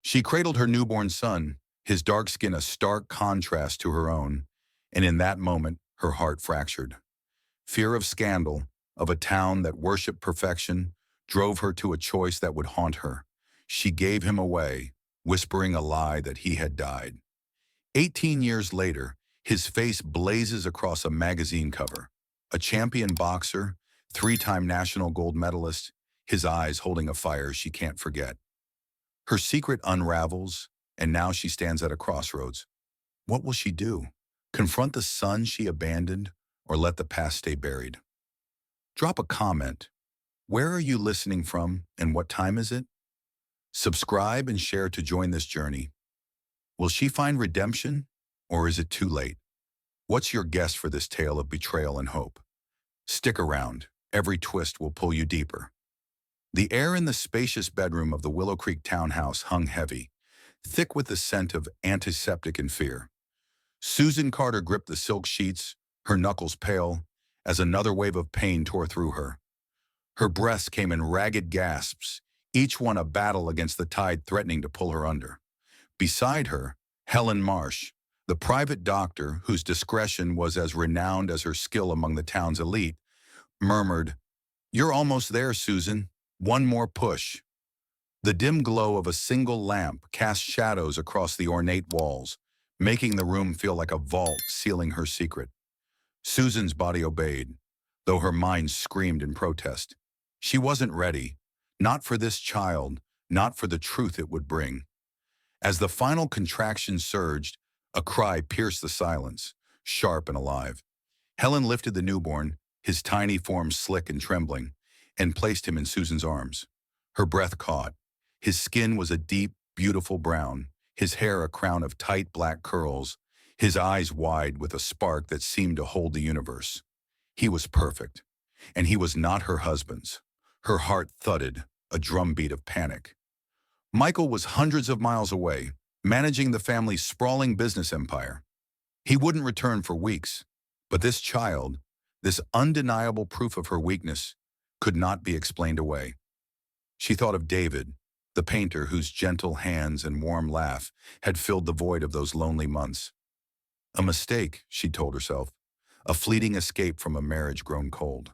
She cradled her newborn son, his dark skin a stark contrast to her own, and in that moment, her heart fractured. Fear of scandal, of a town that worshipped perfection, drove her to a choice that would haunt her. She gave him away, whispering a lie that he had died. 18 years later, his face blazes across a magazine cover. A champion boxer, three-time national gold medalist, his eyes holding a fire she can't forget. Her secret unravels, and now she stands at a crossroads. What will she do? Confront the son she abandoned, or let the past stay buried? Drop a comment. Where are you listening from, and what time is it? Subscribe and share to join this journey. Will she find redemption, or is it too late? What's your guess for this tale of betrayal and hope? Stick around. Every twist will pull you deeper. The air in the spacious bedroom of the Willow Creek townhouse hung heavy, thick with the scent of antiseptic and fear. Susan Carter gripped the silk sheets, her knuckles pale, as another wave of pain tore through her. Her breaths came in ragged gasps, each one a battle against the tide threatening to pull her under. Beside her, Helen Marsh, the private doctor whose discretion was as renowned as her skill among the town's elite, murmured, "You're almost there, Susan. One more push." The dim glow of a single lamp cast shadows across the ornate walls, making the room feel like a vault sealing her secret. Susan's body obeyed, though her mind screamed in protest. She wasn't ready, not for this child, not for the truth it would bring. As the final contraction surged, a cry pierced the silence, sharp and alive. Helen lifted the newborn, his tiny form slick and trembling, and placed him in Susan's arms. Her breath caught. His skin was a deep, beautiful brown, his hair a crown of tight black curls, his eyes wide with a spark that seemed to hold the universe. He was perfect, and he was not her husband's. Her heart thudded, a drumbeat of panic. Michael was hundreds of miles away, managing the family's sprawling business empire. He wouldn't return for weeks, but this child, this undeniable proof of her weakness, could not be explained away. She thought of David, the painter whose gentle hands and warm laugh had filled the void of those lonely months. A mistake, she told herself, a fleeting escape from a marriage grown cold.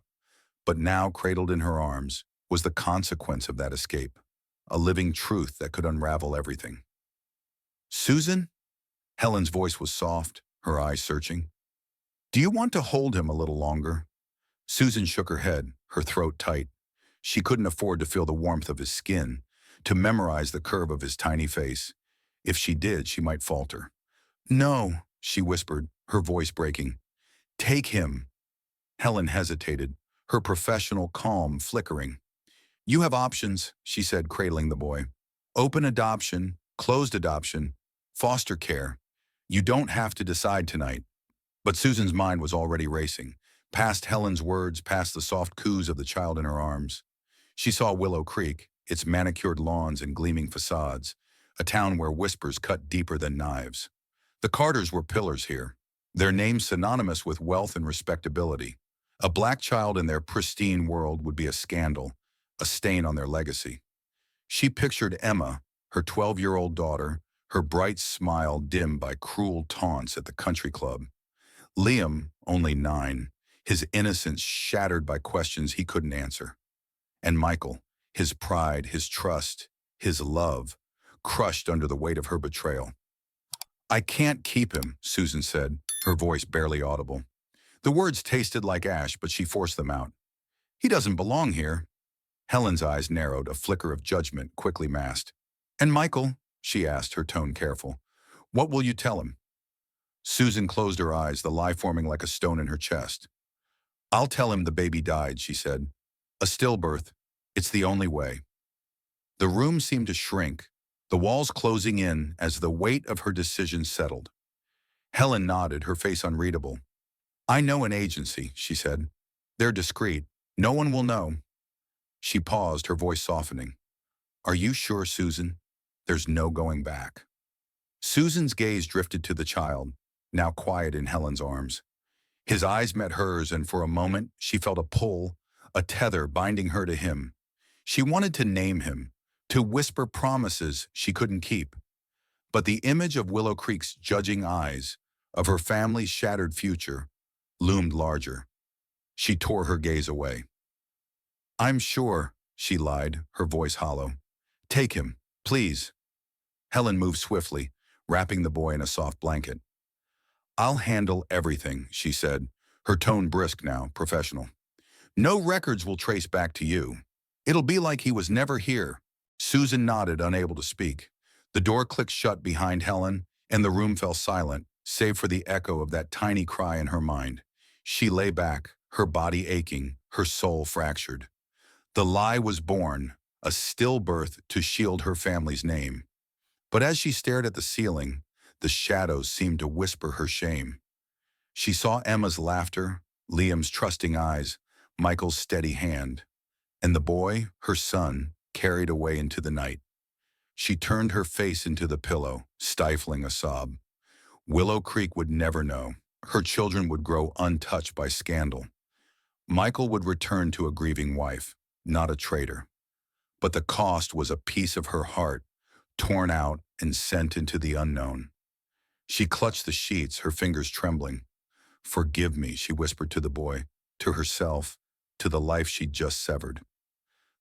But now, cradled in her arms, was the consequence of that escape, a living truth that could unravel everything. "Susan?" Helen's voice was soft, her eyes searching. "Do you want to hold him a little longer?" Susan shook her head, her throat tight. She couldn't afford to feel the warmth of his skin, to memorize the curve of his tiny face. If she did, she might falter. "No," she whispered, her voice breaking. "Take him." Helen hesitated, her professional calm flickering. "You have options," she said, cradling the boy. "Open adoption, closed adoption, foster care. You don't have to decide tonight." But Susan's mind was already racing, past Helen's words, past the soft coos of the child in her arms. She saw Willow Creek, its manicured lawns and gleaming facades, a town where whispers cut deeper than knives. The Carters were pillars here, their names synonymous with wealth and respectability. A black child in their pristine world would be a scandal, a stain on their legacy. She pictured Emma, her 12-year-old daughter, her bright smile dimmed by cruel taunts at the country club. Liam, only 9, his innocence shattered by questions he couldn't answer. And Michael, his pride, his trust, his love, crushed under the weight of her betrayal. "I can't keep him," Susan said, her voice barely audible. The words tasted like ash, but she forced them out. "He doesn't belong here." Helen's eyes narrowed, a flicker of judgment quickly masked. "And Michael?" she asked, her tone careful. "What will you tell him?" Susan closed her eyes, the lie forming like a stone in her chest. "I'll tell him the baby died," she said. "A stillbirth. It's the only way." The room seemed to shrink, the walls closing in as the weight of her decision settled. Helen nodded, her face unreadable. "I know an agency," she said. "They're discreet. No one will know." She paused, her voice softening. "Are you sure, Susan? There's no going back." Susan's gaze drifted to the child, now quiet in Helen's arms. His eyes met hers, and for a moment she felt a pull, a tether binding her to him. She wanted to name him, to whisper promises she couldn't keep. But the image of Willow Creek's judging eyes, of her family's shattered future, loomed larger. She tore her gaze away. "I'm sure," she lied, her voice hollow. "Take him, please." Helen moved swiftly, wrapping the boy in a soft blanket. "I'll handle everything," she said, her tone brisk now, professional. "No records will trace back to you. It'll be like he was never here." Susan nodded, unable to speak. The door clicked shut behind Helen, and the room fell silent, save for the echo of that tiny cry in her mind. She lay back, her body aching, her soul fractured. The lie was born, a stillbirth to shield her family's name. But as she stared at the ceiling, the shadows seemed to whisper her shame. She saw Emma's laughter, Liam's trusting eyes, Michael's steady hand, and the boy, her son, carried away into the night. She turned her face into the pillow, stifling a sob. Willow Creek would never know. Her children would grow untouched by scandal. Michael would return to a grieving wife, not a traitor. But the cost was a piece of her heart, torn out and sent into the unknown. She clutched the sheets, her fingers trembling. "Forgive me," she whispered to the boy, to herself, to the life she'd just severed.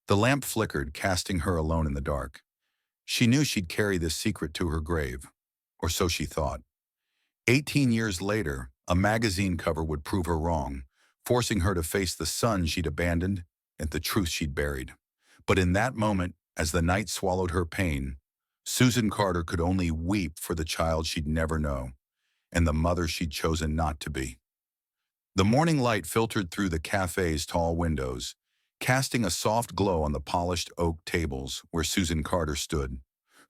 The lamp flickered, casting her alone in the dark. She knew she'd carry this secret to her grave, or so she thought. 18 years later, a magazine cover would prove her wrong, forcing her to face the son she'd abandoned and the truth she'd buried. But in that moment, as the night swallowed her pain, Susan Carter could only weep for the child she'd never know, and the mother she'd chosen not to be. The morning light filtered through the cafe's tall windows, casting a soft glow on the polished oak tables where Susan Carter stood,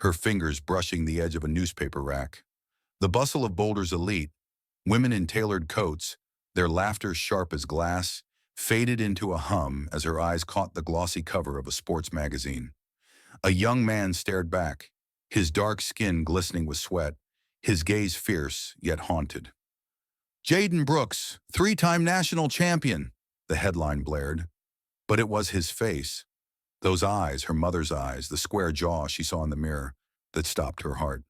her fingers brushing the edge of a newspaper rack. The bustle of Boulder's elite, women in tailored coats, their laughter sharp as glass, faded into a hum as her eyes caught the glossy cover of a sports magazine. A young man stared back, his dark skin glistening with sweat, his gaze fierce yet haunted. "Jaden Brooks, three-time national champion," the headline blared. But it was his face, those eyes, her mother's eyes, the square jaw she saw in the mirror, that stopped her heart.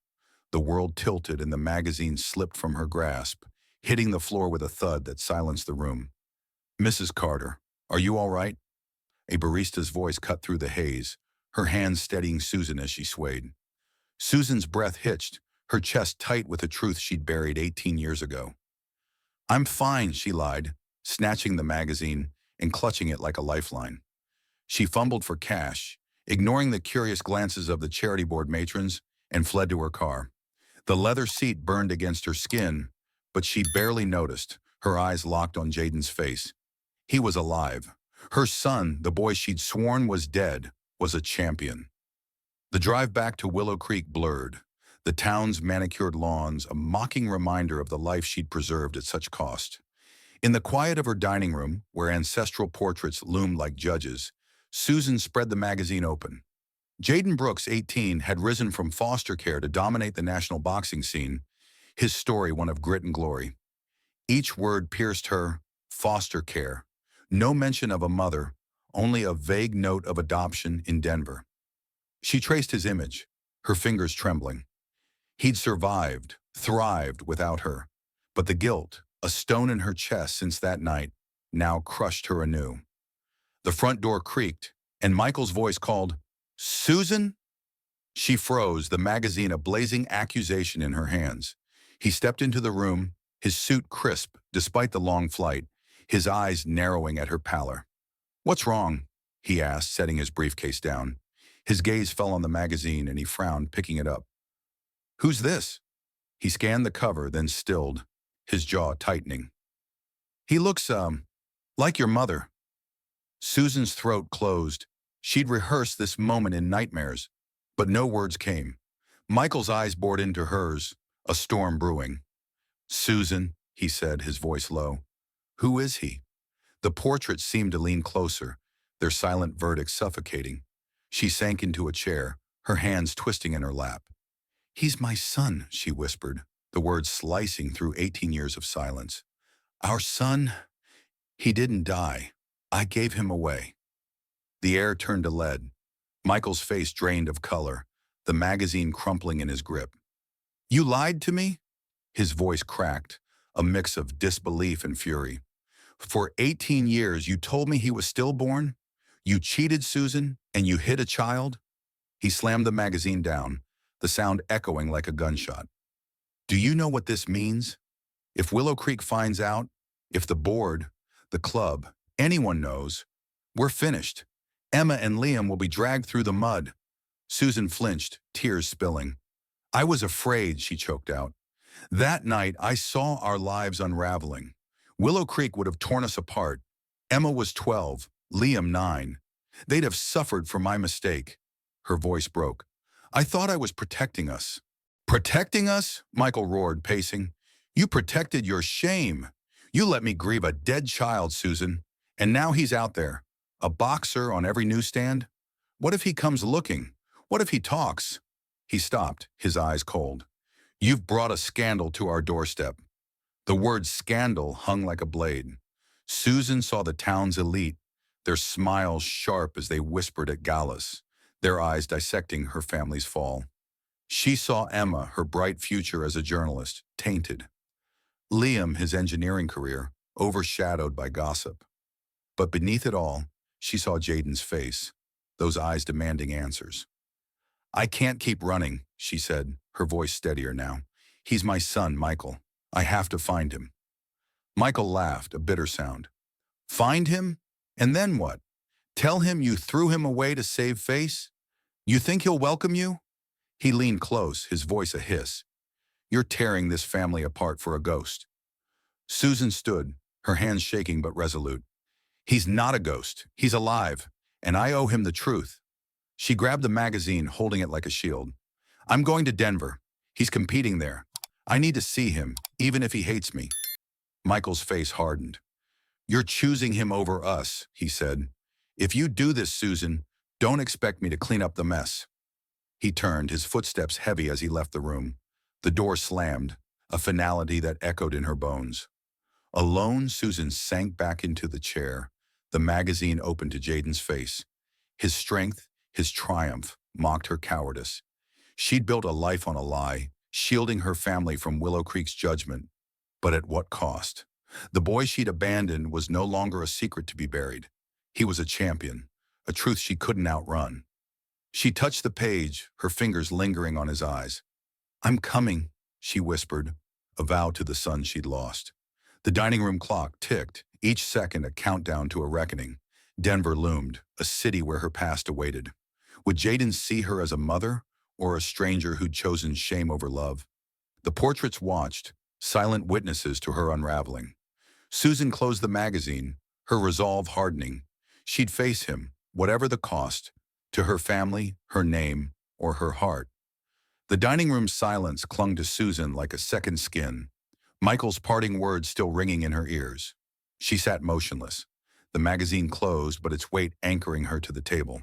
The world tilted and the magazine slipped from her grasp, hitting the floor with a thud that silenced the room. "Mrs. Carter, are you all right?" A barista's voice cut through the haze, her hands steadying Susan as she swayed. Susan's breath hitched, her chest tight with a truth she'd buried 18 years ago. "I'm fine," she lied, snatching the magazine and clutching it like a lifeline. She fumbled for cash, ignoring the curious glances of the charity board matrons, and fled to her car. The leather seat burned against her skin, but she barely noticed, her eyes locked on Jaden's face. He was alive. Her son, the boy she'd sworn was dead, was a champion. The drive back to Willow Creek blurred, the town's manicured lawns a mocking reminder of the life she'd preserved at such cost. In the quiet of her dining room, where ancestral portraits loomed like judges, Susan spread the magazine open. Jaden Brooks, 18, had risen from foster care to dominate the national boxing scene, his story one of grit and glory. Each word pierced her: foster care. No mention of a mother, only a vague note of adoption in Denver. She traced his image, her fingers trembling. He'd survived, thrived without her, but the guilt, a stone in her chest since that night, now crushed her anew. The front door creaked, and Michael's voice called, "Susan?" She froze, the magazine a blazing accusation in her hands. He stepped into the room, his suit crisp despite the long flight, his eyes narrowing at her pallor. "What's wrong?" he asked, setting his briefcase down. His gaze fell on the magazine and he frowned, picking it up. "Who's this?" He scanned the cover, then stilled, his jaw tightening. "He looks, like your mother." Susan's throat closed. She'd rehearsed this moment in nightmares, but no words came. Michael's eyes bored into hers, a storm brewing. "Susan," he said, his voice low. "Who is he?" The portraits seemed to lean closer, their silent verdict suffocating. She sank into a chair, her hands twisting in her lap. "He's my son," she whispered, the words slicing through 18 years of silence. "Our son, he didn't die. I gave him away." The air turned to lead. Michael's face drained of color, the magazine crumpling in his grip. You lied to me? His voice cracked, a mix of disbelief and fury. For 18 years, you told me he was stillborn? You cheated Susan, and you hid a child? He slammed the magazine down, the sound echoing like a gunshot. Do you know what this means? If Willow Creek finds out, if the board, the club, anyone knows, we're finished. Emma and Liam will be dragged through the mud. Susan flinched, tears spilling. I was afraid, she choked out. That night, I saw our lives unraveling. Willow Creek would have torn us apart. Emma was 12, Liam 9. They'd have suffered for my mistake. Her voice broke. I thought I was protecting us. Protecting us? Michael roared, pacing. You protected your shame. You let me grieve a dead child, Susan. And now he's out there, a boxer on every newsstand. What if he comes looking? What if he talks? He stopped, his eyes cold. You've brought a scandal to our doorstep. The word scandal hung like a blade. Susan saw the town's elite, their smiles sharp as they whispered at galas, their eyes dissecting her family's fall. She saw Emma, her bright future as a journalist, tainted. Liam, his engineering career, overshadowed by gossip. But beneath it all, she saw Jaden's face, those eyes demanding answers. I can't keep running, she said, her voice steadier now. He's my son, Michael. I have to find him. Michael laughed, a bitter sound. Find him? And then what? Tell him you threw him away to save face? You think he'll welcome you? He leaned close, his voice a hiss. You're tearing this family apart for a ghost. Susan stood, her hands shaking but resolute. He's not a ghost. He's alive, and I owe him the truth. She grabbed the magazine, holding it like a shield. I'm going to Denver. He's competing there. I need to see him, even if he hates me. Michael's face hardened. You're choosing him over us, he said. If you do this, Susan, don't expect me to clean up the mess. He turned, his footsteps heavy as he left the room. The door slammed, a finality that echoed in her bones. Alone, Susan sank back into the chair, the magazine open to Jaden's face. His strength, his triumph, mocked her cowardice. She'd built a life on a lie, shielding her family from Willow Creek's judgment. But at what cost? The boy she'd abandoned was no longer a secret to be buried. He was a champion, a truth she couldn't outrun. She touched the page, her fingers lingering on his eyes. I'm coming, she whispered, a vow to the son she'd lost. The dining room clock ticked, each second a countdown to a reckoning. Denver loomed, a city where her past awaited. Would Jaden see her as a mother, or a stranger who'd chosen shame over love? The portraits watched, silent witnesses to her unraveling. Susan closed the magazine, her resolve hardening. She'd face him, whatever the cost, to her family, her name, or her heart. The dining room silence clung to Susan like a second skin, Michael's parting words still ringing in her ears. She sat motionless, the magazine closed but its weight anchoring her to the table.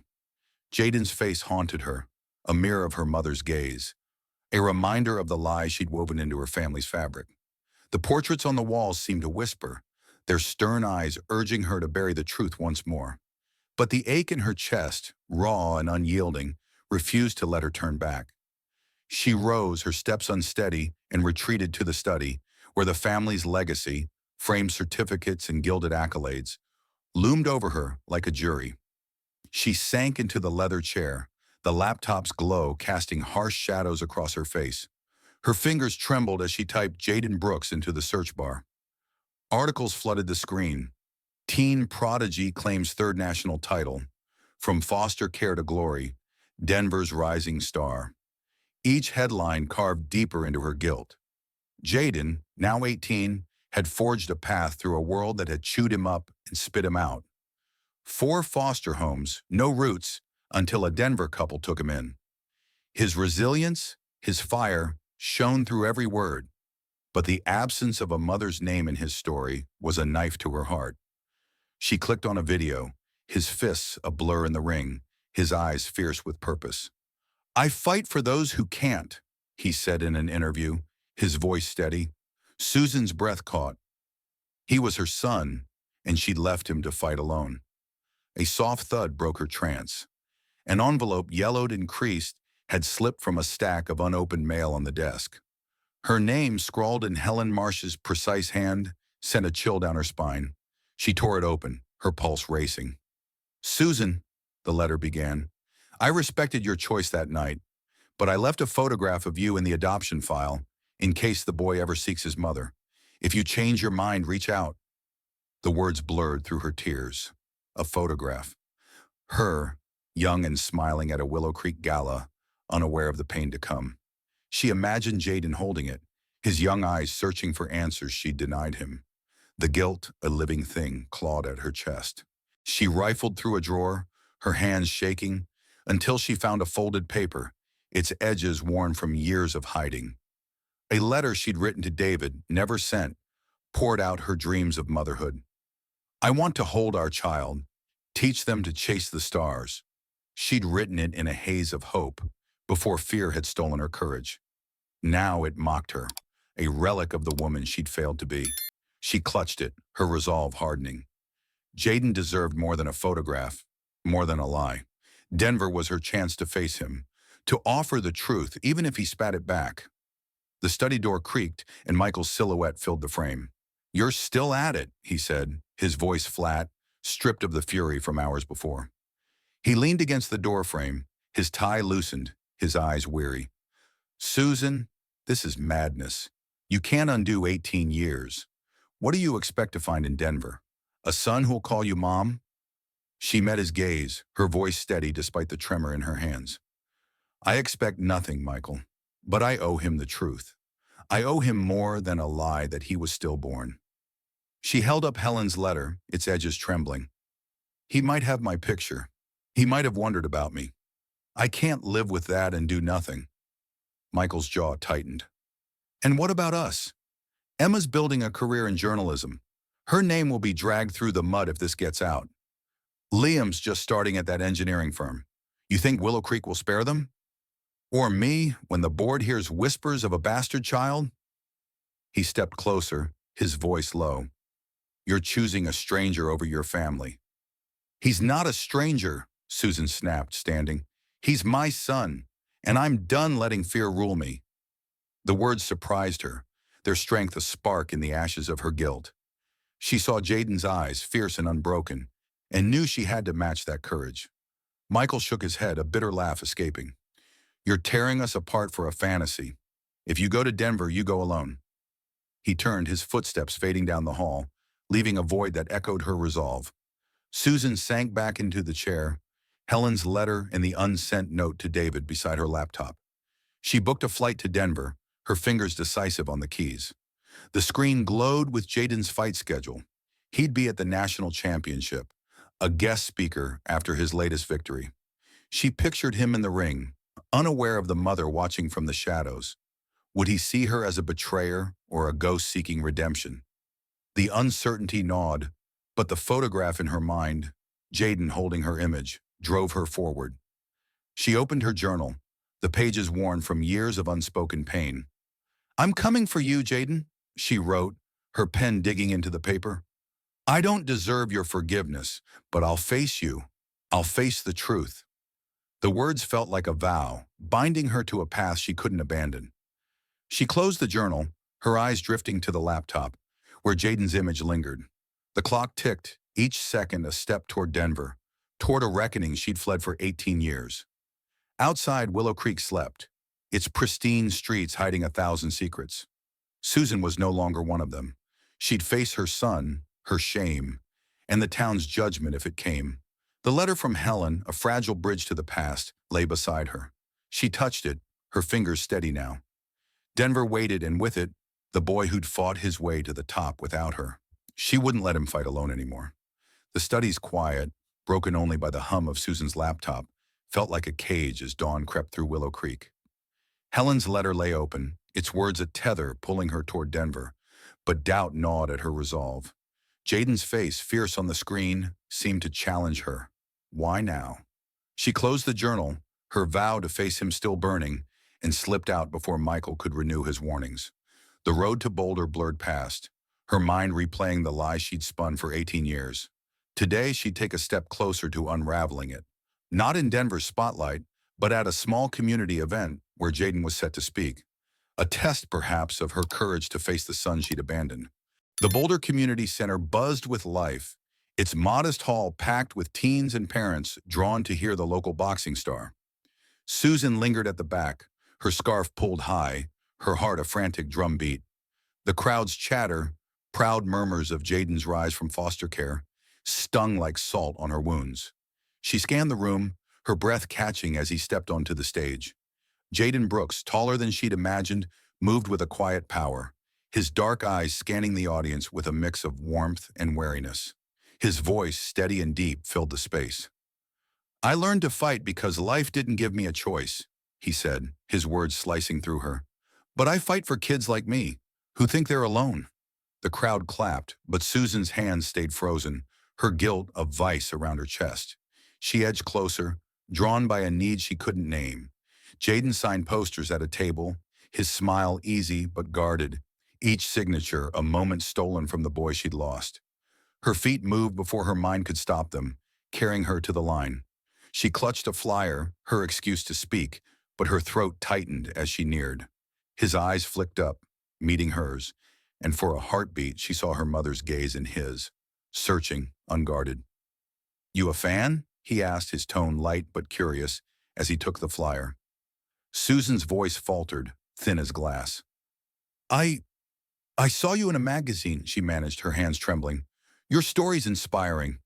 Jaden's face haunted her, a mirror of her mother's gaze, a reminder of the lies she'd woven into her family's fabric. The portraits on the walls seemed to whisper, their stern eyes urging her to bury the truth once more. But the ache in her chest, raw and unyielding, refused to let her turn back. She rose, her steps unsteady, and retreated to the study, where the family's legacy, framed certificates and gilded accolades, loomed over her like a jury. She sank into the leather chair, the laptop's glow casting harsh shadows across her face. Her fingers trembled as she typed Jaden Brooks into the search bar. Articles flooded the screen. Teen prodigy claims third national title. From foster care to glory, Denver's rising star. Each headline carved deeper into her guilt. Jaden, now 18, had forged a path through a world that had chewed him up and spit him out. 4 foster homes, no roots, until a Denver couple took him in. His resilience, his fire, shone through every word. But the absence of a mother's name in his story was a knife to her heart. She clicked on a video, his fists a blur in the ring, his eyes fierce with purpose. I fight for those who can't, he said in an interview, his voice steady. Susan's breath caught. He was her son, and she'd left him to fight alone. A soft thud broke her trance. An envelope, yellowed and creased, had slipped from a stack of unopened mail on the desk. Her name, scrawled in Helen Marsh's precise hand, sent a chill down her spine. She tore it open, her pulse racing. "Susan," the letter began, "I respected your choice that night, but I left a photograph of you in the adoption file in case the boy ever seeks his mother. If you change your mind, reach out." The words blurred through her tears. A photograph. Her, young and smiling at a Willow Creek gala, unaware of the pain to come. She imagined Jaden holding it, his young eyes searching for answers she'd denied him. The guilt, a living thing, clawed at her chest. She rifled through a drawer, her hands shaking, until she found a folded paper, its edges worn from years of hiding. A letter she'd written to David, never sent, poured out her dreams of motherhood. "I want to hold our child, teach them to chase the stars." She'd written it in a haze of hope, before fear had stolen her courage. Now it mocked her, a relic of the woman she'd failed to be. She clutched it, her resolve hardening. Jaden deserved more than a photograph, more than a lie. Denver was her chance to face him, to offer the truth, even if he spat it back. The study door creaked, and Michael's silhouette filled the frame. "You're still at it," he said, his voice flat, stripped of the fury from hours before. He leaned against the doorframe, his tie loosened, his eyes weary. "Susan, this is madness. You can't undo 18 years. What do you expect to find in Denver? A son who'll call you mom?" She met his gaze, her voice steady despite the tremor in her hands. "I expect nothing, Michael, but I owe him the truth. I owe him more than a lie that he was stillborn." She held up Helen's letter, its edges trembling. "He might have my picture. He might have wondered about me. I can't live with that and do nothing." Michael's jaw tightened. "And what about us? Emma's building a career in journalism. Her name will be dragged through the mud if this gets out. Liam's just starting at that engineering firm. You think Willow Creek will spare them? Or me, when the board hears whispers of a bastard child?" He stepped closer, his voice low. "You're choosing a stranger over your family." "He's not a stranger," Susan snapped, standing. "He's my son, and I'm done letting fear rule me." The words surprised her, their strength a spark in the ashes of her guilt. She saw Jaden's eyes, fierce and unbroken, and knew she had to match that courage. Michael shook his head, a bitter laugh escaping. "You're tearing us apart for a fantasy. If you go to Denver, you go alone." He turned, his footsteps fading down the hall, leaving a void that echoed her resolve. Susan sank back into the chair, Helen's letter and the unsent note to David beside her laptop. She booked a flight to Denver, her fingers decisive on the keys. The screen glowed with Jaden's fight schedule. He'd be at the national championship, a guest speaker after his latest victory. She pictured him in the ring, unaware of the mother watching from the shadows. Would he see her as a betrayer or a ghost seeking redemption? The uncertainty gnawed, but the photograph in her mind, Jaden holding her image, drove her forward. She opened her journal, the pages worn from years of unspoken pain. "I'm coming for you, Jaden," she wrote, her pen digging into the paper. "I don't deserve your forgiveness, but I'll face you. I'll face the truth." The words felt like a vow, binding her to a path she couldn't abandon. She closed the journal, her eyes drifting to the laptop, where Jaden's image lingered. The clock ticked, each second a step toward Denver, toward a reckoning she'd fled for 18 years. Outside, Willow Creek slept, its pristine streets hiding 1,000 secrets. Susan was no longer one of them. She'd face her son, her shame, and the town's judgment if it came. The letter from Helen, a fragile bridge to the past, lay beside her. She touched it, her fingers steady now. Denver waited, and with it, the boy who'd fought his way to the top without her. She wouldn't let him fight alone anymore. The study's quiet, broken only by the hum of Susan's laptop, felt like a cage as dawn crept through Willow Creek. Helen's letter lay open, its words a tether pulling her toward Denver, but doubt gnawed at her resolve. Jaden's face, fierce on the screen, seemed to challenge her. Why now? She closed the journal, her vow to face him still burning, and slipped out before Michael could renew his warnings. The road to Boulder blurred past, her mind replaying the lie she'd spun for 18 years. Today, she'd take a step closer to unraveling it, Not in Denver's spotlight, but at a small community event where Jaden was set to speak. A test, perhaps, of her courage to face the son she'd abandoned. The Boulder Community Center buzzed with life, its modest hall packed with teens and parents drawn to hear the local boxing star. Susan lingered at the back, her scarf pulled high, her heart a frantic drumbeat. The crowd's chatter, proud murmurs of Jaden's rise from foster care, stung like salt on her wounds. She scanned the room, her breath catching as he stepped onto the stage. Jaden Brooks, taller than she'd imagined, moved with a quiet power, his dark eyes scanning the audience with a mix of warmth and wariness. His voice, steady and deep, filled the space. "I learned to fight because life didn't give me a choice," he said, his words slicing through her. "But I fight for kids like me, who think they're alone." The crowd clapped, but Susan's hands stayed frozen, her guilt a vice around her chest. She edged closer, drawn by a need she couldn't name. Jaden signed posters at a table, his smile easy but guarded, each signature a moment stolen from the boy she'd lost. Her feet moved before her mind could stop them, carrying her to the line. She clutched a flyer, her excuse to speak, but her throat tightened as she neared. His eyes flicked up, meeting hers, and for a heartbeat she saw her mother's gaze in his, searching, unguarded. "You a fan?" he asked, his tone light but curious, as he took the flyer. Susan's voice faltered, thin as glass. I I saw you in a magazine," she managed, her hands trembling. "Your story's inspiring."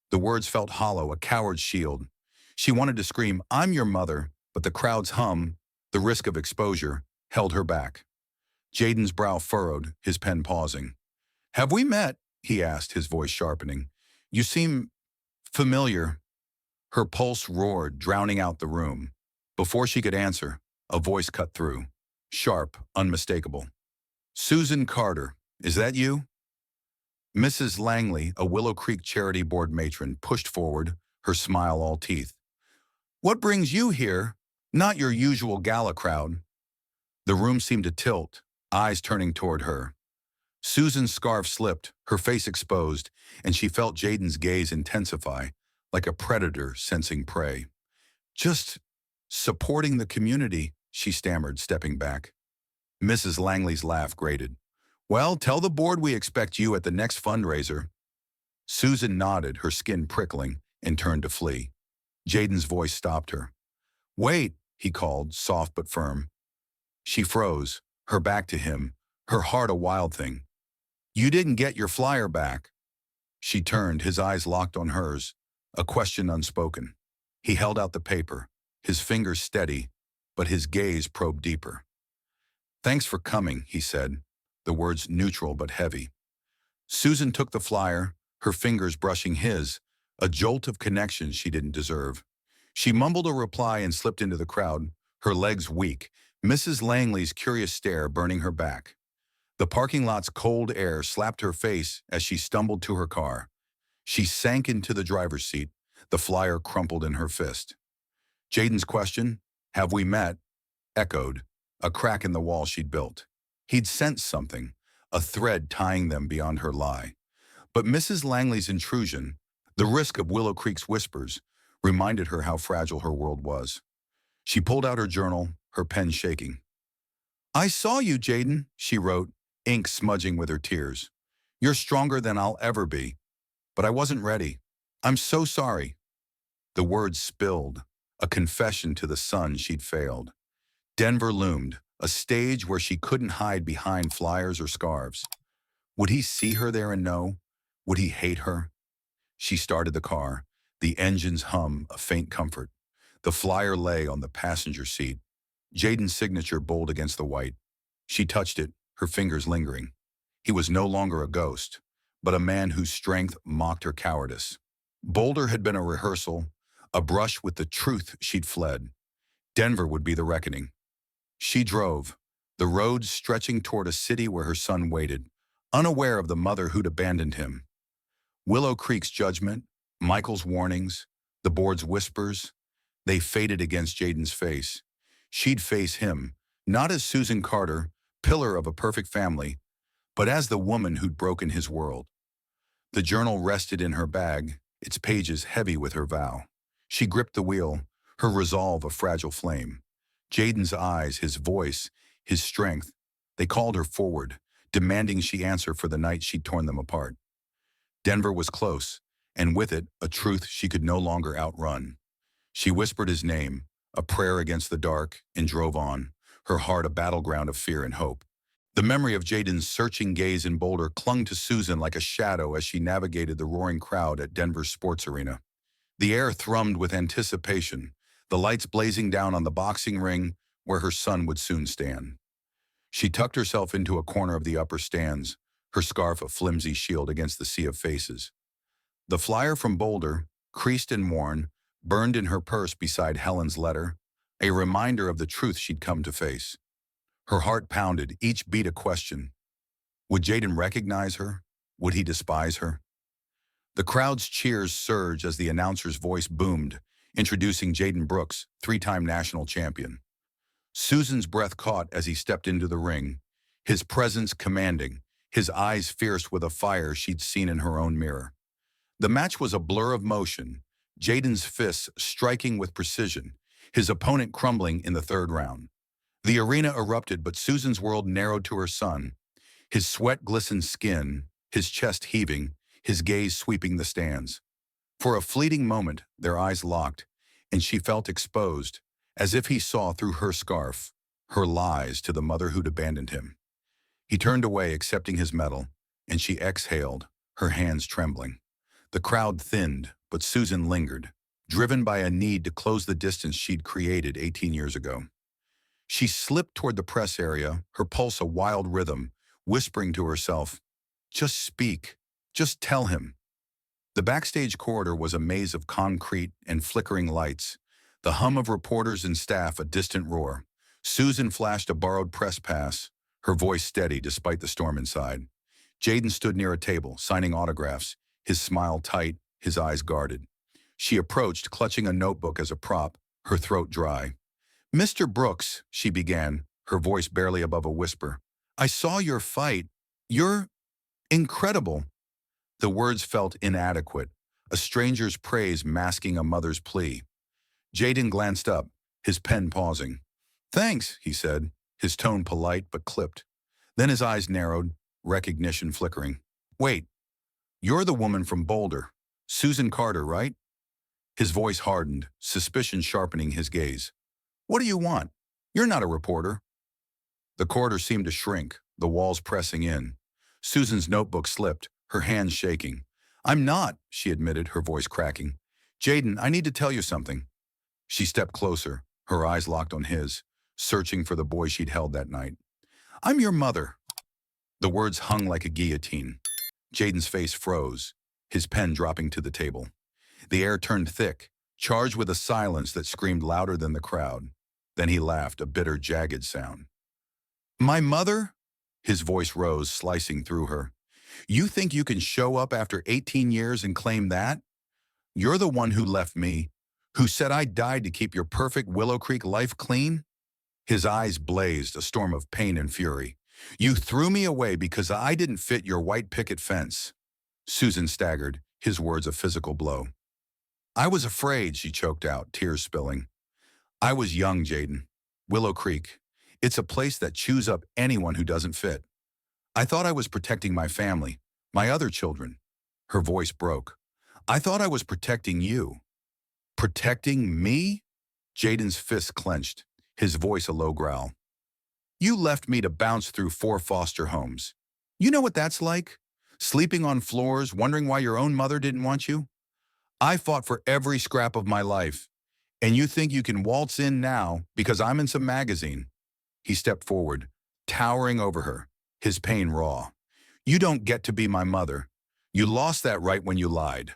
The words felt hollow, a coward's shield. She wanted to scream, "I'm your mother," but the crowd's hum, the risk of exposure, held her back. Jaden's brow furrowed, his pen pausing. "Have we met?" he asked, his voice sharpening. "You seem familiar." Her pulse roared, drowning out the room. Before she could answer, a voice cut through. Sharp, unmistakable. "Susan Carter, is that you?" Mrs. Langley, a Willow Creek Charity Board matron, pushed forward, her smile all teeth. "What brings you here? Not your usual gala crowd." The room seemed to tilt, eyes turning toward her. Susan's scarf slipped, her face exposed, and she felt Jaden's gaze intensify, like a predator sensing prey. "Just supporting the community," she stammered, stepping back. Mrs. Langley's laugh grated. "Well, tell the board we expect you at the next fundraiser." Susan nodded, her skin prickling, and turned to flee. Jaden's voice stopped her. "Wait," he called, soft but firm. She froze, her back to him, her heart a wild thing. "You didn't get your flyer back." She turned, his eyes locked on hers, a question unspoken. He held out the paper, his fingers steady, but his gaze probed deeper. "Thanks for coming," he said, the words neutral but heavy. Susan took the flyer, her fingers brushing his, a jolt of connection she didn't deserve. She mumbled a reply and slipped into the crowd, her legs weak, Mrs. Langley's curious stare burning her back. The parking lot's cold air slapped her face as she stumbled to her car. She sank into the driver's seat, the flyer crumpled in her fist. Jaden's question, "Have we met?" echoed, a crack in the wall she'd built. He'd sensed something, a thread tying them beyond her lie. But Mrs. Langley's intrusion, the risk of Willow Creek's whispers, reminded her how fragile her world was. She pulled out her journal, her pen shaking. "I saw you, Jaden," she wrote, ink smudging with her tears. "You're stronger than I'll ever be. But I wasn't ready. I'm so sorry." The words spilled, a confession to the son she'd failed. Denver loomed, a stage where she couldn't hide behind flyers or scarves. Would he see her there and know? Would he hate her? She started the car, the engine's hum a faint comfort. The flyer lay on the passenger seat, Jaden's signature bold against the white. She touched it, her fingers lingering. He was no longer a ghost, but a man whose strength mocked her cowardice. Boulder had been a rehearsal, a brush with the truth she'd fled. Denver would be the reckoning. She drove, the roads stretching toward a city where her son waited, unaware of the mother who'd abandoned him. Willow Creek's judgment, Michael's warnings, the board's whispers, they faded against Jaden's face. She'd face him, not as Susan Carter, pillar of a perfect family, but as the woman who'd broken his world. The journal rested in her bag, its pages heavy with her vow. She gripped the wheel, her resolve a fragile flame. Jaden's eyes, his voice, his strength, they called her forward, demanding she answer for the night she'd torn them apart. Denver was close, and with it, a truth she could no longer outrun. She whispered his name, a prayer against the dark, and drove on, her heart a battleground of fear and hope. The memory of Jaden's searching gaze in Boulder clung to Susan like a shadow as she navigated the roaring crowd at Denver's sports arena. The air thrummed with anticipation, the lights blazing down on the boxing ring where her son would soon stand. She tucked herself into a corner of the upper stands, her scarf a flimsy shield against the sea of faces. The flyer from Boulder, creased and worn, burned in her purse beside Helen's letter, a reminder of the truth she'd come to face. Her heart pounded, each beat a question. Would Jaden recognize her? Would he despise her? The crowd's cheers surged as the announcer's voice boomed, introducing Jaden Brooks, three-time national champion. Susan's breath caught as he stepped into the ring, his presence commanding, his eyes fierce with a fire she'd seen in her own mirror. The match was a blur of motion, Jaden's fists striking with precision, his opponent crumbling in the third round. The arena erupted, but Susan's world narrowed to her son, his sweat-glistened skin, his chest heaving, his gaze sweeping the stands. For a fleeting moment, their eyes locked, and she felt exposed, as if he saw through her scarf, her lies to the mother who'd abandoned him. He turned away, accepting his medal, and she exhaled, her hands trembling. The crowd thinned, but Susan lingered, driven by a need to close the distance she'd created 18 years ago. She slipped toward the press area, her pulse a wild rhythm, whispering to herself, "Just speak. Just tell him." The backstage corridor was a maze of concrete and flickering lights, the hum of reporters and staff a distant roar. Susan flashed a borrowed press pass, her voice steady despite the storm inside. Jaden stood near a table, signing autographs, his smile tight, his eyes guarded. She approached, clutching a notebook as a prop, her throat dry. "Mr. Brooks," she began, her voice barely above a whisper, "I saw your fight. You're incredible." The words felt inadequate, a stranger's praise masking a mother's plea. Jaden glanced up, his pen pausing. "Thanks," he said, his tone polite but clipped. Then his eyes narrowed, recognition flickering. "Wait, you're the woman from Boulder, Susan Carter, right?" His voice hardened, suspicion sharpening his gaze. "What do you want? You're not a reporter." The corridor seemed to shrink, the walls pressing in. Susan's notebook slipped, her hands shaking. "I'm not," she admitted, her voice cracking. "Jaden, I need to tell you something." She stepped closer, her eyes locked on his, searching for the boy she'd held that night. "I'm your mother." The words hung like a guillotine. Jaden's face froze, his pen dropping to the table. The air turned thick, charged with a silence that screamed louder than the crowd. Then he laughed, a bitter, jagged sound. "My mother?" His voice rose, slicing through her. "You think you can show up after 18 years and claim that? You're the one who left me, who said I died to keep your perfect Willow Creek life clean?" His eyes blazed, a storm of pain and fury. "You threw me away because I didn't fit your white picket fence." Susan staggered, his words a physical blow. "I was afraid," she choked out, tears spilling. "I was young, Jaden. Willow Creek. It's a place that chews up anyone who doesn't fit. I thought I was protecting my family, my other children." Her voice broke. "I thought I was protecting you." "Protecting me?" Jaden's fists clenched, his voice a low growl. "You left me to bounce through 4 foster homes. You know what that's like? Sleeping on floors, wondering why your own mother didn't want you? I fought for every scrap of my life, and you think you can waltz in now because I'm in some magazine." He stepped forward, towering over her, his pain raw. "You don't get to be my mother. You lost that right when you lied."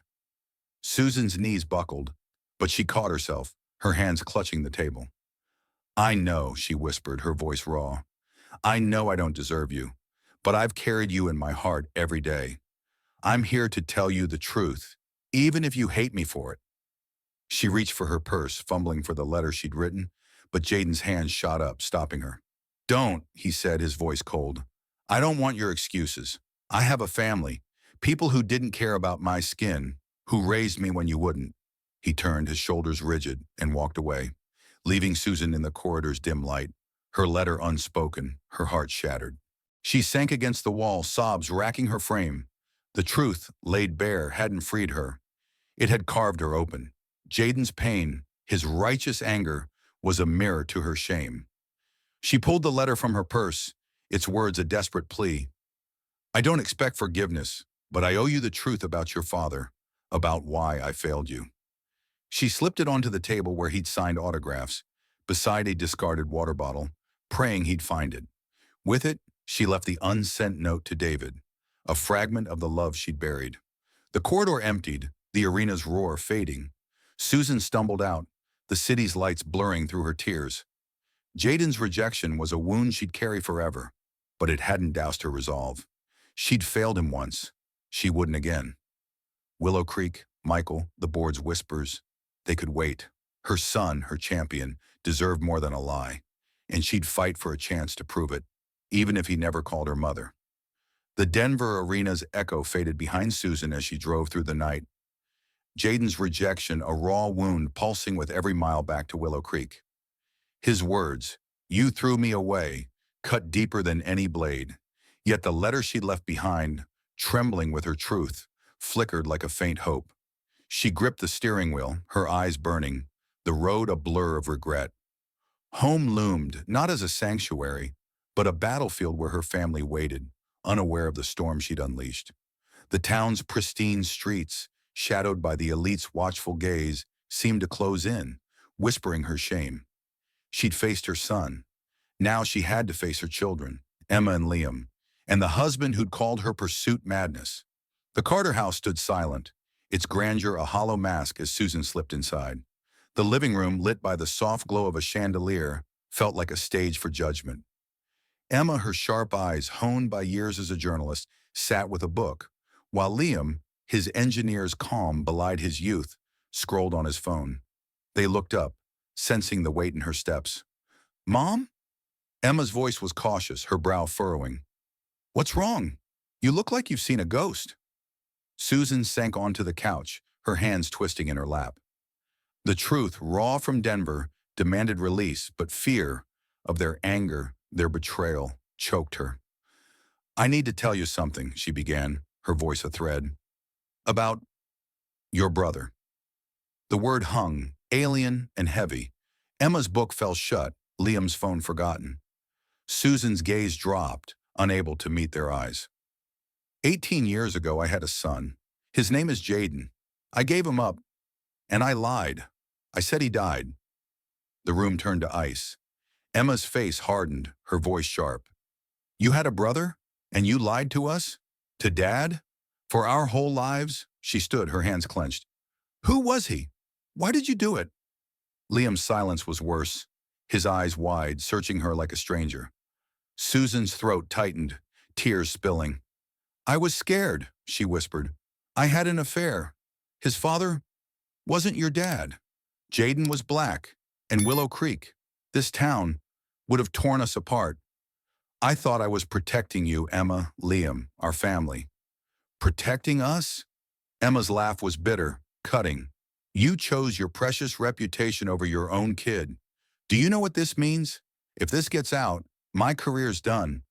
Susan's knees buckled, but she caught herself, her hands clutching the table. "I know," she whispered, her voice raw. "I know I don't deserve you, but I've carried you in my heart every day. I'm here to tell you the truth, even if you hate me for it." She reached for her purse, fumbling for the letter she'd written, but Jaden's hand shot up, stopping her. "Don't," he said, his voice cold. "I don't want your excuses. I have a family, people who didn't care about my skin, who raised me when you wouldn't." He turned, his shoulders rigid, and walked away, leaving Susan in the corridor's dim light, her letter unspoken, her heart shattered. She sank against the wall, sobs racking her frame. The truth, laid bare, hadn't freed her. It had carved her open. Jaden's pain, his righteous anger, was a mirror to her shame. She pulled the letter from her purse, its words a desperate plea. I don't expect forgiveness, but I owe you the truth about your father, about why I failed you. She slipped it onto the table where he'd signed autographs, beside a discarded water bottle, praying he'd find it. With it, she left the unsent note to David, a fragment of the love she'd buried. The corridor emptied, the arena's roar fading. Susan stumbled out, the city's lights blurring through her tears. Jaden's rejection was a wound she'd carry forever, but it hadn't doused her resolve. She'd failed him once. She wouldn't again. Willow Creek, Michael, the board's whispers. They could wait. Her son, her champion, deserved more than a lie, and she'd fight for a chance to prove it, even if he never called her mother. The Denver arena's echo faded behind Susan as she drove through the night. Jaden's rejection, a raw wound pulsing with every mile back to Willow Creek. His words, "You threw me away," cut deeper than any blade. Yet the letter she'd left behind, trembling with her truth, flickered like a faint hope. She gripped the steering wheel, her eyes burning, the road a blur of regret. Home loomed, not as a sanctuary, but a battlefield where her family waited, unaware of the storm she'd unleashed. The town's pristine streets, shadowed by the elite's watchful gaze, seemed to close in, whispering her shame. She'd faced her son. Now she had to face her children, Emma and Liam, and the husband who'd called her pursuit madness. The Carter house stood silent, its grandeur a hollow mask as Susan slipped inside. The living room, lit by the soft glow of a chandelier, felt like a stage for judgment. Emma, her sharp eyes honed by years as a journalist, sat with a book, while Liam, his engineer's calm belied his youth, scrolled on his phone. They looked up, sensing the weight in her steps. "Mom?" Emma's voice was cautious, her brow furrowing. "What's wrong? You look like you've seen a ghost." Susan sank onto the couch, her hands twisting in her lap. The truth, raw from Denver, demanded release, but fear of their anger, their betrayal, choked her. "I need to tell you something," she began, her voice a thread. "About your brother." The word hung, alien and heavy. Emma's book fell shut, Liam's phone forgotten. Susan's gaze dropped, unable to meet their eyes. 18 years ago, I had a son. His name is Jaden. I gave him up, and I lied. I said he died." The room turned to ice. Emma's face hardened, her voice sharp. "You had a brother, and you lied to us? To Dad? For our whole lives?" She stood, her hands clenched. "Who was he? Why did you do it?" Liam's silence was worse, his eyes wide, searching her like a stranger. Susan's throat tightened, tears spilling. "I was scared," she whispered. "I had an affair. His father wasn't your dad. Jaden was black, and Willow Creek, this town, would have torn us apart. I thought I was protecting you, Emma, Liam, our family." "Protecting us?" Emma's laugh was bitter, cutting. "You chose your precious reputation over your own kid. Do you know what this means? If this gets out, my career's done.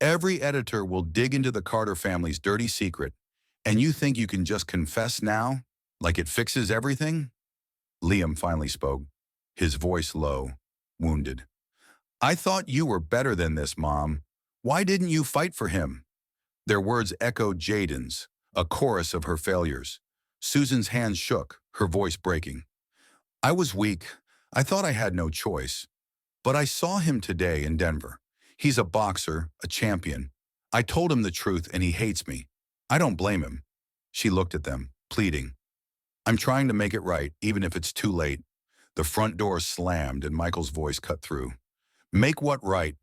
Every editor will dig into the Carter family's dirty secret, and you think you can just confess now, like it fixes everything?" Liam finally spoke, his voice low, wounded. "I thought you were better than this, Mom. Why didn't you fight for him?" Their words echoed Jaden's, a chorus of her failures. Susan's hands shook, her voice breaking. "I was weak. I thought I had no choice. But I saw him today in Denver. He's a boxer, a champion. I told him the truth and he hates me. I don't blame him." She looked at them, pleading. "I'm trying to make it right, even if it's too late." The front door slammed and Michael's voice cut through. "Make what right?"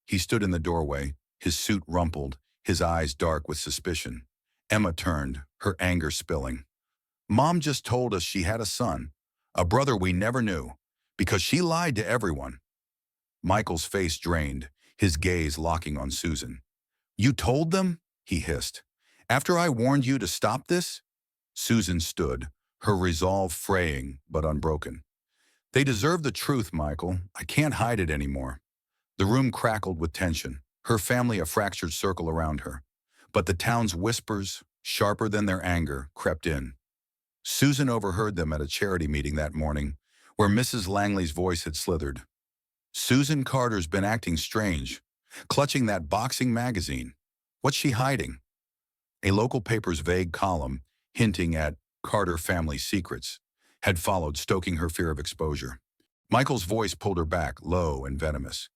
He stood in the doorway, his suit rumpled, his eyes dark with suspicion. Emma turned, her anger spilling. "Mom just told us she had a son, a brother we never knew, because she lied to everyone." Michael's face drained, his gaze locking on Susan. "You told them?" he hissed. "After I warned you to stop this?" Susan stood, her resolve fraying but unbroken. They deserve the truth, Michael. I can't hide it anymore. The room crackled with tension, her family a fractured circle around her. But the town's whispers, sharper than their anger, crept in. Susan overheard them at a charity meeting that morning, where Mrs. Langley's voice had slithered. Susan Carter's been acting strange, clutching that boxing magazine. What's she hiding? A local paper's vague column, hinting at Carter family secrets, had followed, stoking her fear of exposure. Michael's voice pulled her back, low and venomous.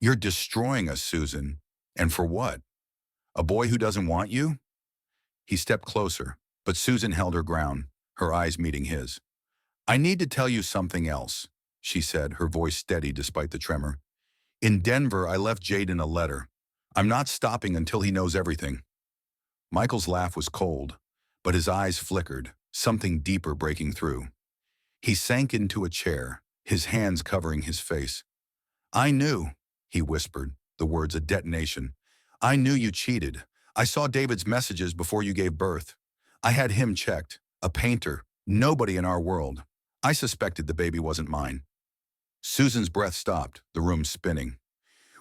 You're destroying us, Susan. And for what? A boy who doesn't want you? He stepped closer, but Susan held her ground, her eyes meeting his. I need to tell you something else, she said, her voice steady despite the tremor. In Denver, I left Jaden a letter. I'm not stopping until he knows everything. Michael's laugh was cold, but his eyes flickered, something deeper breaking through. He sank into a chair, his hands covering his face. I knew, he whispered, the words a detonation. I knew you cheated. I saw David's messages before you gave birth. I had him checked. A painter. Nobody in our world. I suspected the baby wasn't mine. Susan's breath stopped, the room spinning.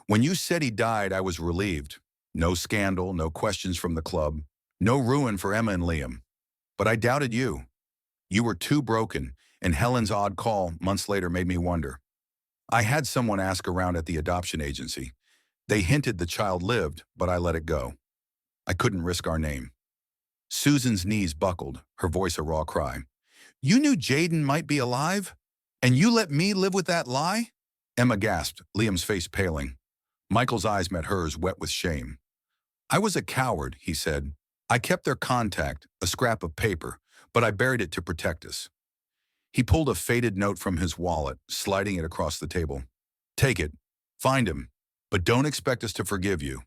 When you said he died, I was relieved. No scandal, no questions from the club. No ruin for Emma and Liam. But I doubted you. You were too broken, and Helen's odd call months later made me wonder. I had someone ask around at the adoption agency. They hinted the child lived, but I let it go. I couldn't risk our name. Susan's knees buckled, her voice a raw cry. You knew Jaden might be alive? And you let me live with that lie? Emma gasped, Liam's face paling. Michael's eyes met hers, wet with shame. I was a coward, he said. I kept their contact, a scrap of paper, but I buried it to protect us. He pulled a faded note from his wallet, sliding it across the table. Take it. Find him. But don't expect us to forgive you.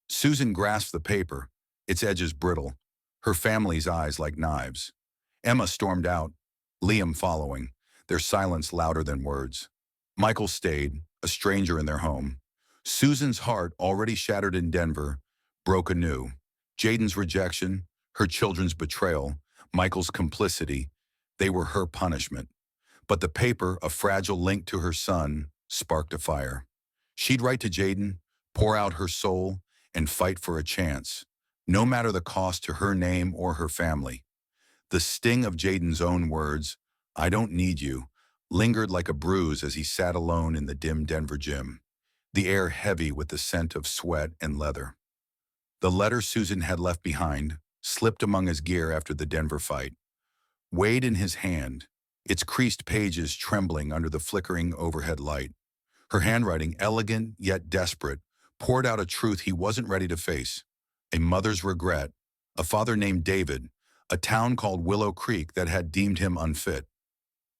Susan grasped the paper, its edges brittle, her family's eyes like knives. Emma stormed out, Liam following, their silence louder than words. Michael stayed, a stranger in their home. Susan's heart, already shattered in Denver, broke anew. Jaden's rejection, her children's betrayal, Michael's complicity, they were her punishment. But the paper, a fragile link to her son, sparked a fire. She'd write to Jaden, pour out her soul, and fight for a chance, no matter the cost to her name or her family. The sting of Jaden's own words, I don't need you, lingered like a bruise as he sat alone in the dim Denver gym, the air heavy with the scent of sweat and leather. The letter Susan had left behind slipped among his gear after the Denver fight. Weighed in his hand, its creased pages trembling under the flickering overhead light. Her handwriting, elegant yet desperate, poured out a truth he wasn't ready to face. A mother's regret, a father named David, a town called Willow Creek that had deemed him unfit.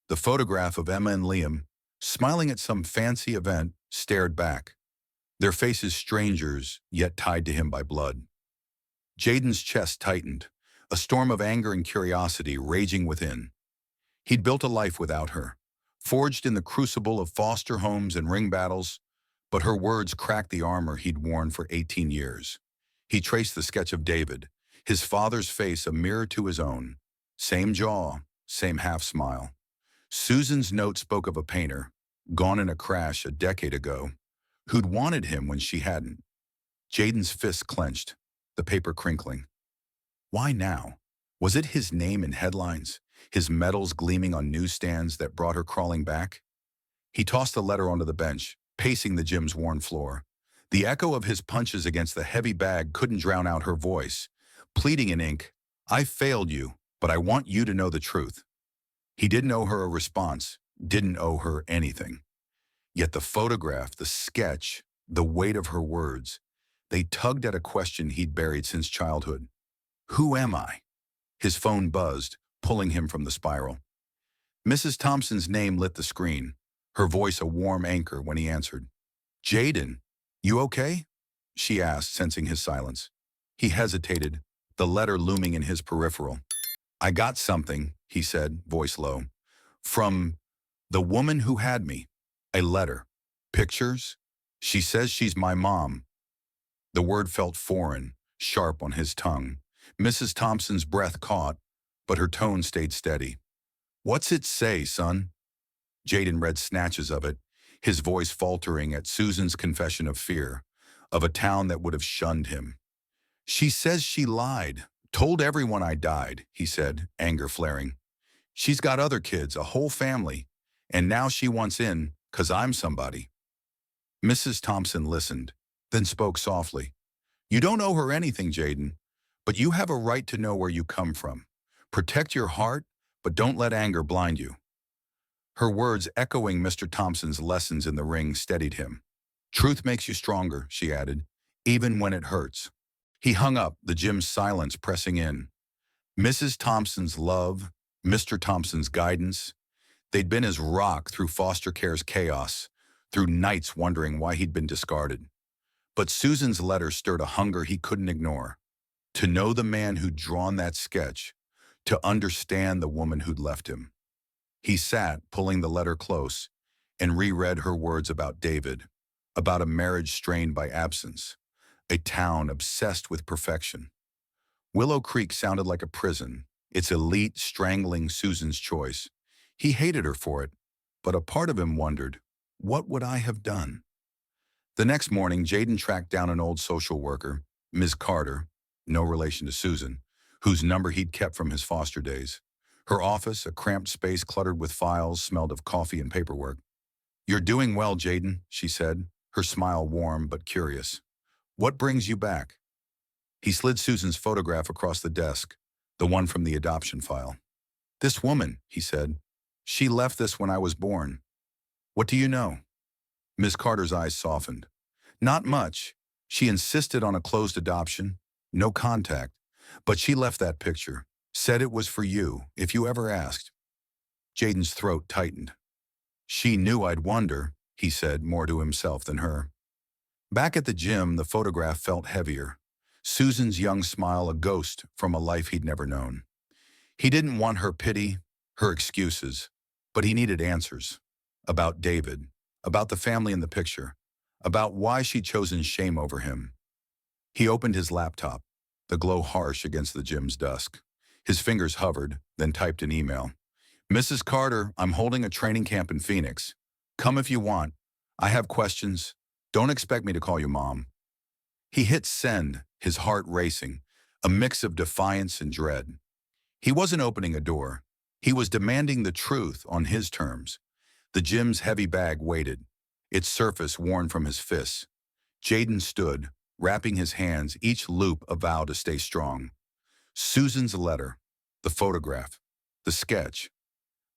The photograph of Emma and Liam, smiling at some fancy event, stared back. Their faces strangers, yet tied to him by blood. Jaden's chest tightened, a storm of anger and curiosity raging within. He'd built a life without her, forged in the crucible of foster homes and ring battles, but her words cracked the armor he'd worn for 18 years. He traced the sketch of David, his father's face a mirror to his own. Same jaw, same half-smile. Susan's note spoke of a painter, gone in a crash a decade ago, who'd wanted him when she hadn't. Jaden's fists clenched, the paper crinkling. Why now? Was it his name in headlines, his medals gleaming on newsstands that brought her crawling back? He tossed the letter onto the bench, pacing the gym's worn floor. The echo of his punches against the heavy bag couldn't drown out her voice, pleading in ink, I failed you, but I want you to know the truth. He didn't owe her a response, didn't owe her anything. Yet the photograph, the sketch, the weight of her words, they tugged at a question he'd buried since childhood. Who am I? His phone buzzed, pulling him from the spiral. Mrs. Thompson's name lit the screen, her voice a warm anchor when he answered. Jaden, you okay? She asked, sensing his silence. He hesitated, the letter looming in his peripheral. I got something, he said, voice low. From the woman who had me. A letter. Pictures? She says she's my mom. The word felt foreign, sharp on his tongue. Mrs. Thompson's breath caught, but her tone stayed steady. "What's it say, son?" Jaden read snatches of it, his voice faltering at Susan's confession of fear, of a town that would have shunned him. "She says she lied, told everyone I died," he said, anger flaring. "She's got other kids, a whole family, and now she wants in 'cause I'm somebody." Mrs. Thompson listened, then spoke softly. "You don't owe her anything, Jaden, but you have a right to know where you come from. Protect your heart, but don't let anger blind you." Her words, echoing Mr. Thompson's lessons in the ring, steadied him. "Truth makes you stronger," she added, "even when it hurts." He hung up, the gym's silence pressing in. Mrs. Thompson's love, Mr. Thompson's guidance, they'd been his rock through foster care's chaos, through nights wondering why he'd been discarded. But Susan's letter stirred a hunger he couldn't ignore. To know the man who'd drawn that sketch, to understand the woman who'd left him. He sat, pulling the letter close, and reread her words about David, about a marriage strained by absence, a town obsessed with perfection. Willow Creek sounded like a prison, its elite strangling Susan's choice. He hated her for it, but a part of him wondered, what would I have done? The next morning, Jaden tracked down an old social worker, Ms. Carter, no relation to Susan, whose number he'd kept from his foster days. Her office, a cramped space cluttered with files, smelled of coffee and paperwork. "You're doing well, Jaden," she said, her smile warm but curious. "What brings you back?" He slid Susan's photograph across the desk, the one from the adoption file. "This woman," he said, "she left this when I was born. What do you know?" Ms. Carter's eyes softened. "Not much. She insisted on a closed adoption, no contact, but she left that picture. Said it was for you, if you ever asked." Jaden's throat tightened. "She knew I'd wonder," he said, more to himself than her. Back at the gym, the photograph felt heavier. Susan's young smile, a ghost from a life he'd never known. He didn't want her pity, her excuses, but he needed answers. About David, about the family in the picture, about why she'd chosen shame over him. He opened his laptop, the glow harsh against the gym's dusk. His fingers hovered, then typed an email. "Mrs. Carter, I'm holding a training camp in Phoenix. Come if you want. I have questions. Don't expect me to call you Mom." He hit send, his heart racing, a mix of defiance and dread. He wasn't opening a door. He was demanding the truth on his terms. The gym's heavy bag waited, its surface worn from his fists. Jaden stood, wrapping his hands, each loop a vow to stay strong. Susan's letter, the photograph, the sketch.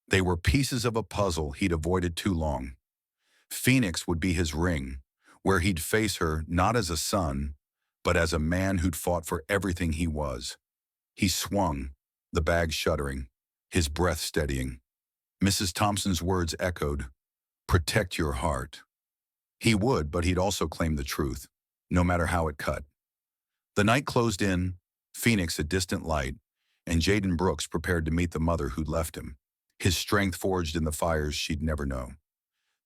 They were pieces of a puzzle he'd avoided too long. Phoenix would be his ring, where he'd face her not as a son, but as a man who'd fought for everything he was. He swung, the bag shuddering, his breath steadying. Mrs. Thompson's words echoed, "Protect your heart." He would, but he'd also claim the truth, no matter how it cut. The night closed in, Phoenix a distant light, and Jaden Brooks prepared to meet the mother who'd left him, his strength forged in the fires she'd never known.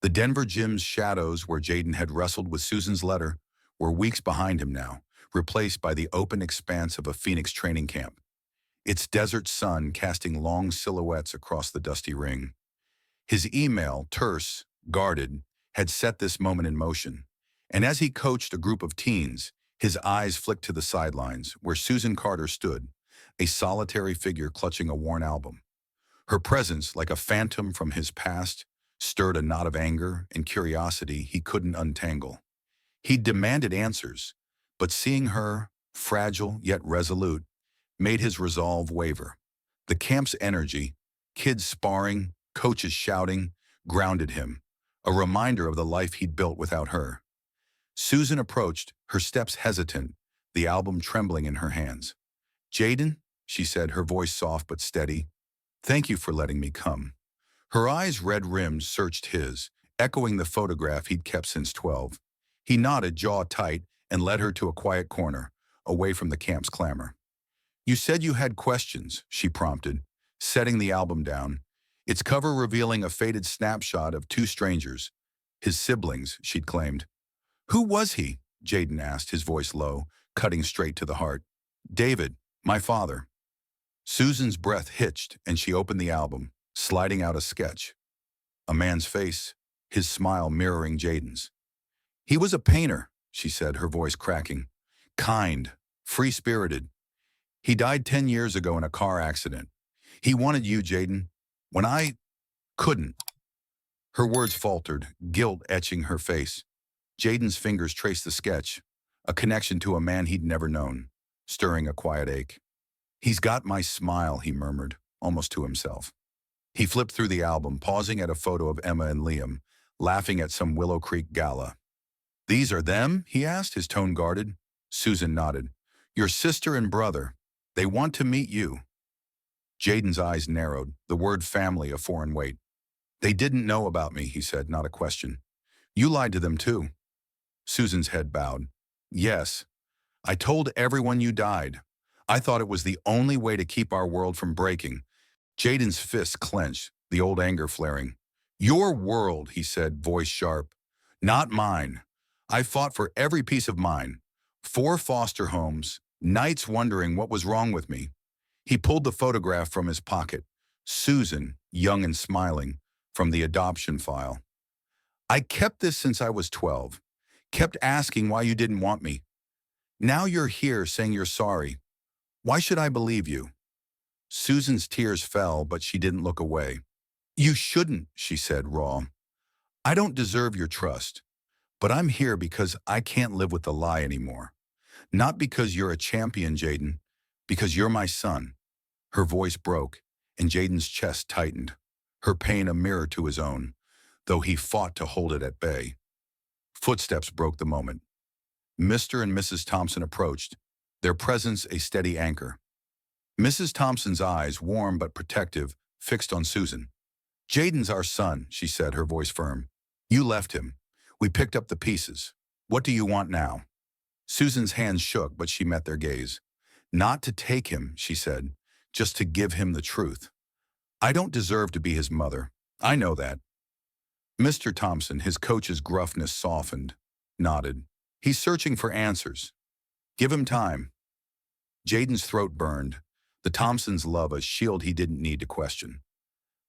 The Denver gym's shadows, where Jaden had wrestled with Susan's letter, were weeks behind him now, replaced by the open expanse of a Phoenix training camp, its desert sun casting long silhouettes across the dusty ring. His email, terse, guarded, had set this moment in motion, and as he coached a group of teens, his eyes flicked to the sidelines, where Susan Carter stood, a solitary figure clutching a worn album. Her presence, like a phantom from his past, stirred a knot of anger and curiosity he couldn't untangle. He demanded answers, but seeing her, fragile yet resolute, made his resolve waver. The camp's energy, kids sparring, coaches shouting, grounded him, a reminder of the life he'd built without her. Susan approached, her steps hesitant, the album trembling in her hands. "Jaden," she said, her voice soft but steady, "thank you for letting me come." Her eyes, red-rimmed, searched his, echoing the photograph he'd kept since 12. He nodded, jaw tight, and led her to a quiet corner, away from the camp's clamor. "You said you had questions," she prompted, setting the album down, its cover revealing a faded snapshot of two strangers, his siblings, she'd claimed. "Who was he?" Jaden asked, his voice low, cutting straight to the heart. "David, my father." Susan's breath hitched and she opened the album, sliding out a sketch. A man's face, his smile mirroring Jaden's. He was a painter, she said, her voice cracking. Kind, free-spirited. He died 10 years ago in a car accident. He wanted you, Jaden, when I couldn't. Her words faltered, guilt etching her face. Jaden's fingers traced the sketch, a connection to a man he'd never known, stirring a quiet ache. He's got my smile, he murmured, almost to himself. He flipped through the album, pausing at a photo of Emma and Liam, laughing at some Willow Creek gala. These are them? He asked, his tone guarded. Susan nodded. Your sister and brother. They want to meet you. Jaden's eyes narrowed, the word family a foreign weight. They didn't know about me, he said, not a question. You lied to them too. Susan's head bowed. Yes. I told everyone you died. I thought it was the only way to keep our world from breaking. Jaden's fists clenched, the old anger flaring. Your world, he said, voice sharp. Not mine. I fought for every piece of mine. 4 foster homes, nights wondering what was wrong with me. He pulled the photograph from his pocket. Susan, young and smiling, from the adoption file. I kept this since I was 12. Kept asking why you didn't want me. Now you're here saying you're sorry. Why should I believe you? Susan's tears fell, but she didn't look away. You shouldn't, she said, raw. I don't deserve your trust, but I'm here because I can't live with the lie anymore. Not because you're a champion, Jaden, because you're my son. Her voice broke, and Jaden's chest tightened, her pain a mirror to his own, though he fought to hold it at bay. Footsteps broke the moment. Mr. and Mrs. Thompson approached, their presence a steady anchor. Mrs. Thompson's eyes, warm but protective, fixed on Susan. Jaden's our son, she said, her voice firm. You left him. We picked up the pieces. What do you want now? Susan's hands shook, but she met their gaze. Not to take him, she said, just to give him the truth. I don't deserve to be his mother. I know that. Mr. Thompson, his coach's gruffness softened, nodded. He's searching for answers. Give him time. Jaden's throat burned. The Thompsons' love a shield he didn't need to question.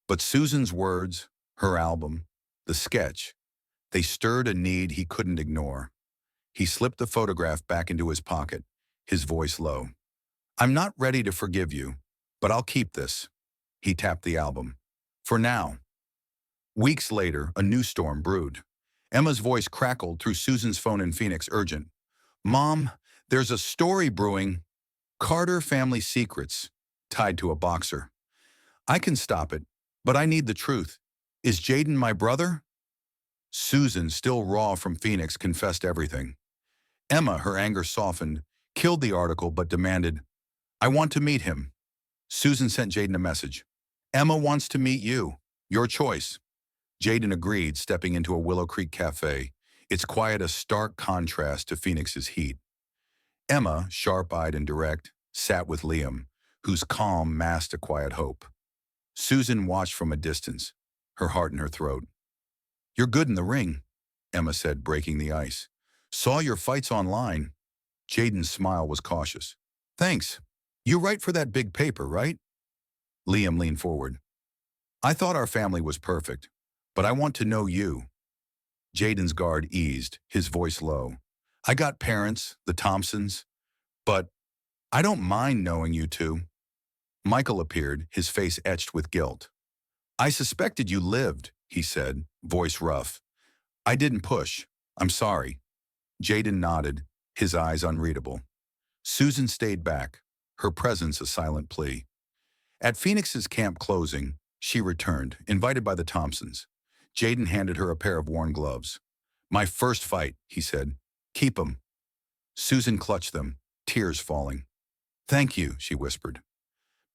But Susan's words, her album, the sketch, they stirred a need he couldn't ignore. He slipped the photograph back into his pocket, his voice low. I'm not ready to forgive you, but I'll keep this. He tapped the album. For now. Weeks later, a new storm brewed. Emma's voice crackled through Susan's phone in Phoenix, urgent. Mom, there's a story brewing. Carter family secrets, tied to a boxer. I can stop it, but I need the truth. Is Jaden my brother? Susan, still raw from Phoenix, confessed everything. Emma, her anger softened, killed the article but demanded, I want to meet him. Susan sent Jaden a message. Emma wants to meet you. Your choice. Jaden agreed, stepping into a Willow Creek cafe, its quiet a stark contrast to Phoenix's heat. Emma, sharp-eyed and direct, sat with Liam, whose calm masked a quiet hope. Susan watched from a distance, her heart in her throat. You're good in the ring, Emma said, breaking the ice. Saw your fights online. Jaden's smile was cautious. Thanks. You write for that big paper, right? Liam leaned forward. I thought our family was perfect, but I want to know you. Jaden's guard eased, his voice low. I got parents, the Thompsons, but I don't mind knowing you two. Michael appeared, his face etched with guilt. I suspected you lived, he said, voice rough. I didn't push. I'm sorry. Jaden nodded, his eyes unreadable. Susan stayed back, her presence a silent plea. At Phoenix's camp closing, she returned, invited by the Thompsons. Jaden handed her a pair of worn gloves. My first fight, he said. Keep 'em. Susan clutched them, tears falling. Thank you, she whispered.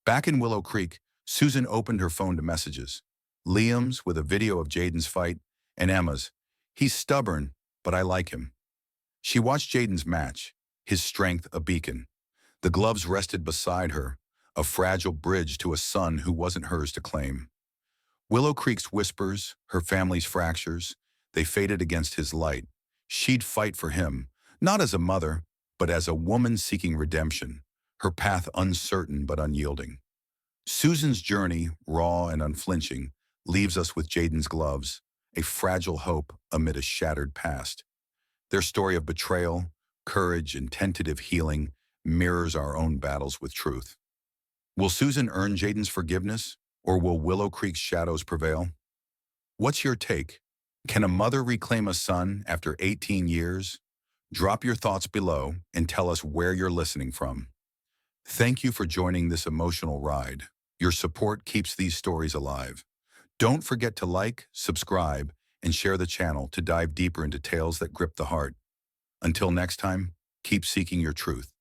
Back in Willow Creek, Susan opened her phone to messages. Liam's with a video of Jaden's fight, and Emma's. He's stubborn, but I like him. She watched Jaden's match, his strength a beacon. The gloves rested beside her, a fragile bridge to a son who wasn't hers to claim. Willow Creek's whispers, her family's fractures, they faded against his light. She'd fight for him, not as a mother, but as a woman seeking redemption, her path uncertain but unyielding. Susan's journey, raw and unflinching, leaves us with Jaden's gloves, a fragile hope amid a shattered past. Their story of betrayal, courage, and tentative healing mirrors our own battles with truth. Will Susan earn Jaden's forgiveness, or will Willow Creek's shadows prevail? What's your take? Can a mother reclaim a son after 18 years? Drop your thoughts below and tell us where you're listening from. Thank you for joining this emotional ride. Your support keeps these stories alive. Don't forget to like, subscribe, and share the channel to dive deeper into tales that grip the heart. Until next time, keep seeking your truth.